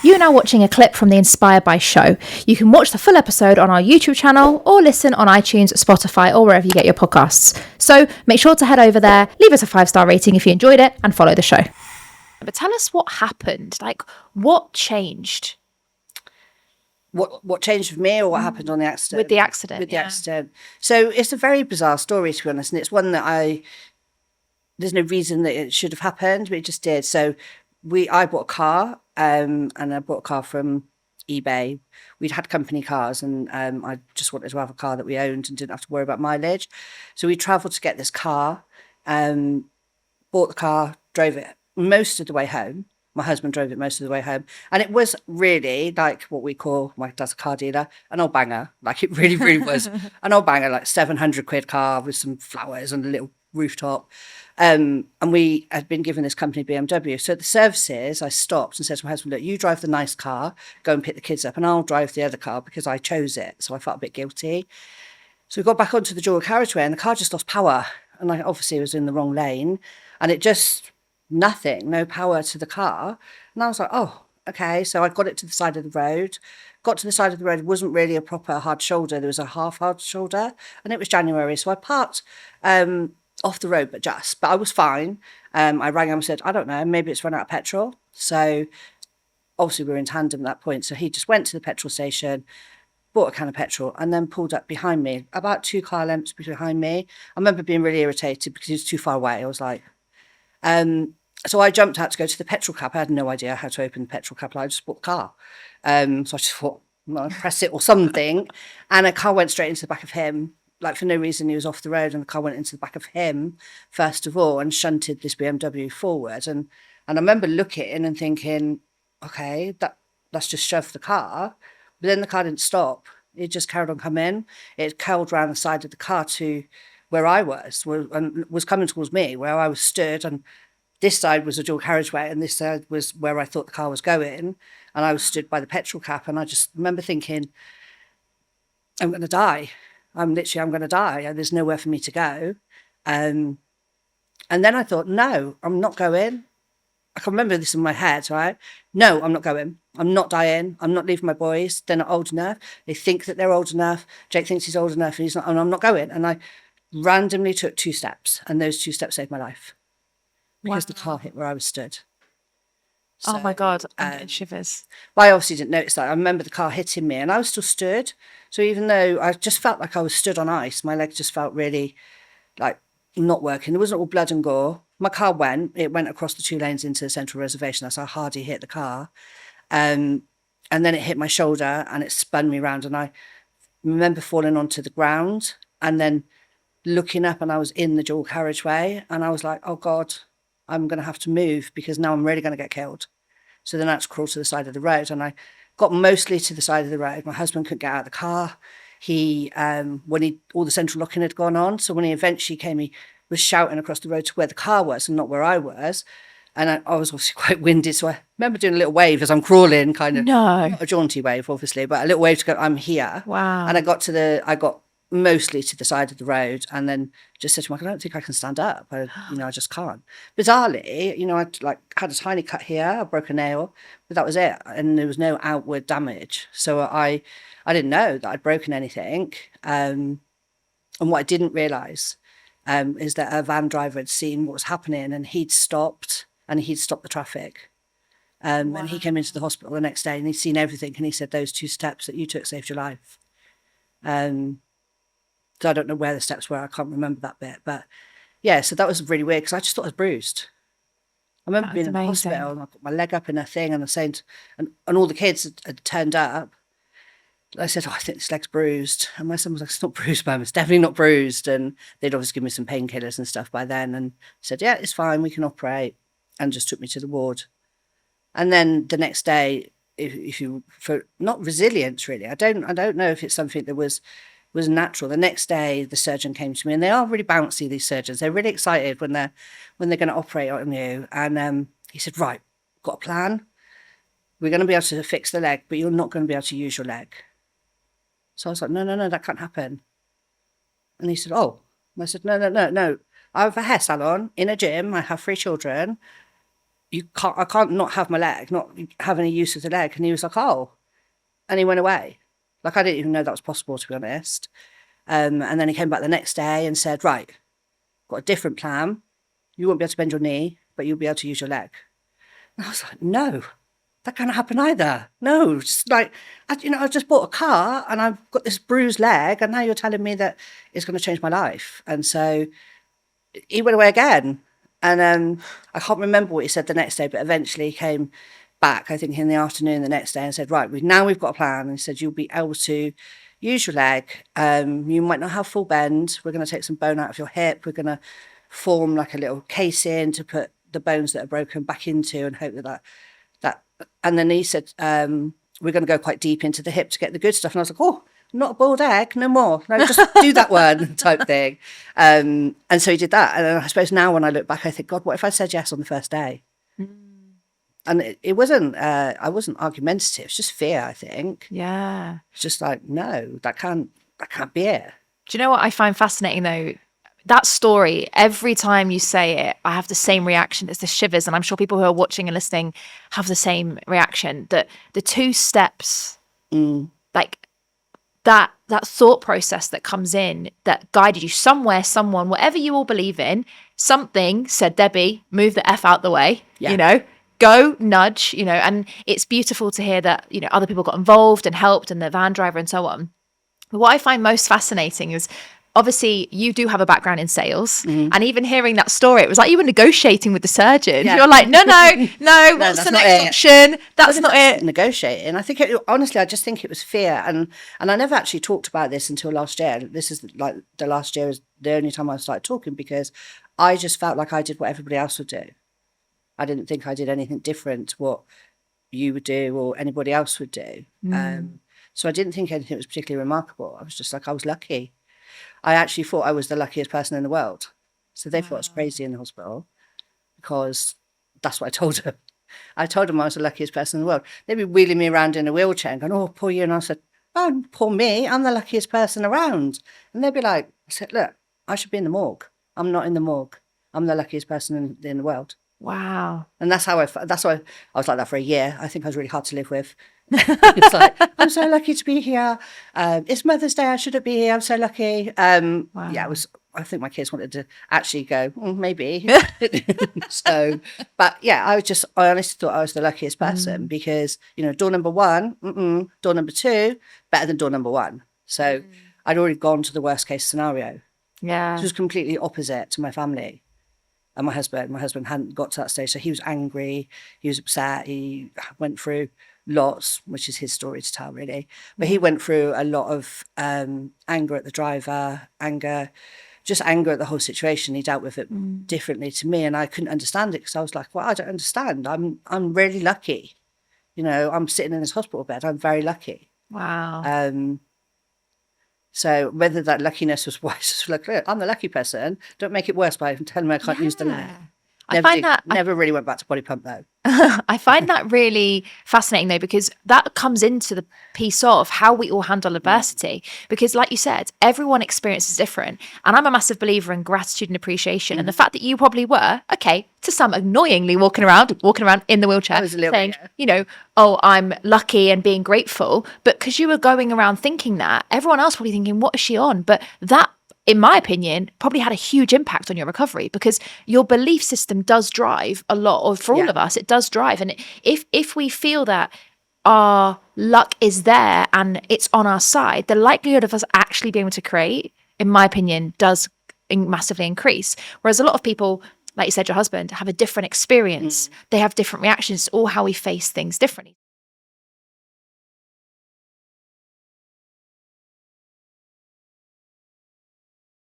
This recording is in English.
You are now watching a clip from the Inspired by show. You can watch the full episode on our YouTube channel or listen on iTunes, Spotify, or wherever you get your podcasts. So make sure to head over there, leave us a 5-star rating if you enjoyed it, and follow the show. But tell us what happened. Like, what changed? What changed with me, or what happened on the accident? With the accident. With the accident. So it's a very bizarre story, to be honest, and it's one that there's no reason that it should have happened, but it just did. So I bought a car, and I bought a car from eBay. We'd had company cars, and I just wanted to have a car that we owned and didn't have to worry about mileage. So we travelled to get this car, bought the car, drove it most of the way home. My husband drove it most of the way home. And it was really like what we call, my dad's a car dealer, an old banger. Like it really, really was an old banger, like 700 quid car with some flowers and a little rooftop. And we had been given this company BMW. So at the services, I stopped and said to my husband, look, you drive the nice car, go and pick the kids up, and I'll drive the other car because I chose it. So I felt a bit guilty. So we got back onto the dual carriageway and the car just lost power. And I obviously was in the wrong lane. And it just... no power to the car. And I was like, oh, okay. So I got it to the side of the road. Got to the side of the road. It wasn't really a proper hard shoulder. There was a half hard shoulder. And it was January. So I parked off the road, but I was fine. I rang him and said, I don't know, maybe it's run out of petrol. So obviously we were in tandem at that point. So he just went to the petrol station, bought a can of petrol, and then pulled up behind me, about 2 car lengths behind me. I remember being really irritated because he was too far away. I was like... So I jumped out to go to the petrol cap. I had no idea how to open the petrol cap. I just bought the car. So I just thought, well, press it or something. And a car went straight into the back of him. Like for no reason, he was off the road and the car went into the back of him, first of all, and shunted this BMW forward. And I remember looking and thinking, okay, let's just shove the car. But then the car didn't stop. It just carried on coming. It curled around the side of the car to where I was coming towards me, where I was stood, and this side was a dual carriageway and this side was where I thought the car was going, and I was stood by the petrol cap, and I just remember thinking, I'm going to die. I'm going to die. There's nowhere for me to go. And then I thought, no, I'm not going. I can remember this in my head, right? No, I'm not going. I'm not dying. I'm not leaving my boys. They're not old enough. They think that they're old enough. Jake thinks he's old enough and he's not, and I'm not going. And I randomly took 2 steps, and those 2 steps saved my life because the car hit where I was stood. So, oh my God, I'm getting shivers. Well, I obviously didn't notice that. I remember the car hitting me and I was still stood. So even though I just felt like I was stood on ice, my leg just felt really like not working. There wasn't all blood and gore. My car went across the 2 lanes into the central reservation. That's how hard he hit the car. And then it hit my shoulder and it spun me around, and I remember falling onto the ground and then looking up, and I was in the dual carriageway, and I was like, oh God, I'm going to have to move because now I'm really going to get killed. So then I had to crawl to the side of the road, and I got mostly to the side of the road. My husband couldn't get out of the car. All the central locking had gone on. So when he eventually came, he was shouting across the road to where the car was and not where I was. And I was obviously quite winded. So I remember doing a little wave as I'm crawling, kind of, not a jaunty wave, obviously, but a little wave to go, I'm here. Wow. And I got mostly to the side of the road, and then just said to Mike, I don't think I can stand up. I just can't. Bizarrely, I had a tiny cut here, I broke a nail, but that was it. And there was no outward damage. So I didn't know that I'd broken anything. And what I didn't realise is that a van driver had seen what was happening, and he'd stopped the traffic. Wow. And he came into the hospital the next day and he'd seen everything, and he said, those 2 steps that you took saved your life. So I don't know where the steps were. I can't remember that bit. But yeah, so that was really weird because I just thought I was bruised. I remember being in the hospital and I put my leg up in a thing, and I was saying, and all the kids had turned up. I said, I think this leg's bruised. And my son was like, it's not bruised, Mum. It's definitely not bruised. And they'd obviously given me some painkillers and stuff by then, and said, yeah, it's fine, we can operate, and just took me to the ward. And then the next day, for not resilience really, I don't know if it's something that was natural. The next day, the surgeon came to me, and they are really bouncy, these surgeons. They're really excited when they're going to operate on you. And he said, right, got a plan. We're going to be able to fix the leg, but you're not going to be able to use your leg. So I was like, no, that can't happen. And he said, oh. And I said, no. I have a hair salon in a gym. I have 3 children. I can't not have my leg, not have any use of the leg. And he was like, oh, and he went away. Like, I didn't even know that was possible, to be honest. And then he came back the next day and said, right, got a different plan. You won't be able to bend your knee, but you'll be able to use your leg. And I was like, no, that can't happen either. No, just like, I just bought a car and I've got this bruised leg, and now you're telling me that it's going to change my life. And so he went away again. And I can't remember what he said the next day, but eventually he came back, I think in the afternoon the next day, and said, right, we've got a plan. And he said, you'll be able to use your leg. You might not have full bend. We're going to take some bone out of your hip. We're going to form like a little casing to put the bones that are broken back into, and hope that. And then he said, we're going to go quite deep into the hip to get the good stuff. And I was like, oh, not a boiled egg, no more. No, just do that one type thing. And so he did that. And I suppose now when I look back, I think, God, what if I said yes on the first day? And it wasn't, I wasn't argumentative. It's just fear, I think. Yeah. It's just like, no, that can't be it. Do you know what I find fascinating though? That story, every time you say it, I have the same reaction. It's the shivers. And I'm sure people who are watching and listening have the same reaction, that the 2 steps, like that thought process that comes in, that guided you somewhere, someone, whatever you all believe in, something said, Debbie, move the F out the way, go nudge, and it's beautiful to hear that, other people got involved and helped, and the van driver and so on. But what I find most fascinating is, obviously, you do have a background in sales, and even hearing that story, it was like you were negotiating with the surgeon. Yeah. You're like, no, what's the next option? That's not it. Negotiating. I think, honestly, I just think it was fear. And I never actually talked about this until last year. This is like the last year is the only time I started talking, because I just felt like I did what everybody else would do. I didn't think I did anything different to what you would do or anybody else would do. So I didn't think anything was particularly remarkable. I was just like, I was lucky. I actually thought I was the luckiest person in the world. So they thought I was crazy in the hospital, because that's what I told them. I told them I was the luckiest person in the world. They'd be wheeling me around in a wheelchair and going, oh, poor you. And I said, oh, poor me. I'm the luckiest person around. And they'd be like, I said, look, I should be in the morgue. I'm not in the morgue. I'm the luckiest person in the world. Wow. And that's why I was like that for a year. I think I was really hard to live with. It's like, I'm so lucky to be here. It's Mother's Day. I shouldn't be here. I'm so lucky. Wow. Yeah, I think my kids wanted to actually go, maybe. So, but yeah, I honestly thought I was the luckiest person, because, door number 1, door number 2, better than door number 1. So I'd already gone to the worst case scenario. Yeah. It was completely opposite to my family. And my husband hadn't got to that stage. So he was angry. He was upset. He went through lots, which is his story to tell, really. But he went through a lot of anger at the driver, anger at the whole situation. He dealt with it differently to me, and I couldn't understand it, because I was like, well, I don't understand. I'm really lucky. I'm sitting in this hospital bed. I'm very lucky. Wow. So whether that luckiness was wise, like, look, I'm the lucky person. Don't make it worse by telling me I can't use the leg. Never really went back to body pump though. I find that really fascinating though, because that comes into the piece of how we all handle adversity. Because like you said, everyone experiences different. And I'm a massive believer in gratitude and appreciation. And the fact that you probably were, to some annoyingly walking around in the wheelchair saying, oh, I'm lucky and being grateful. But because you were going around thinking that, everyone else probably thinking, what is she on? But that, in my opinion, probably had a huge impact on your recovery, because your belief system does drive a lot of, for all of us, it does drive. And if we feel that our luck is there and it's on our side, the likelihood of us actually being able to create, in my opinion, does massively increase. Whereas a lot of people, like you said, your husband, have a different experience. They have different reactions, or how we face things differently.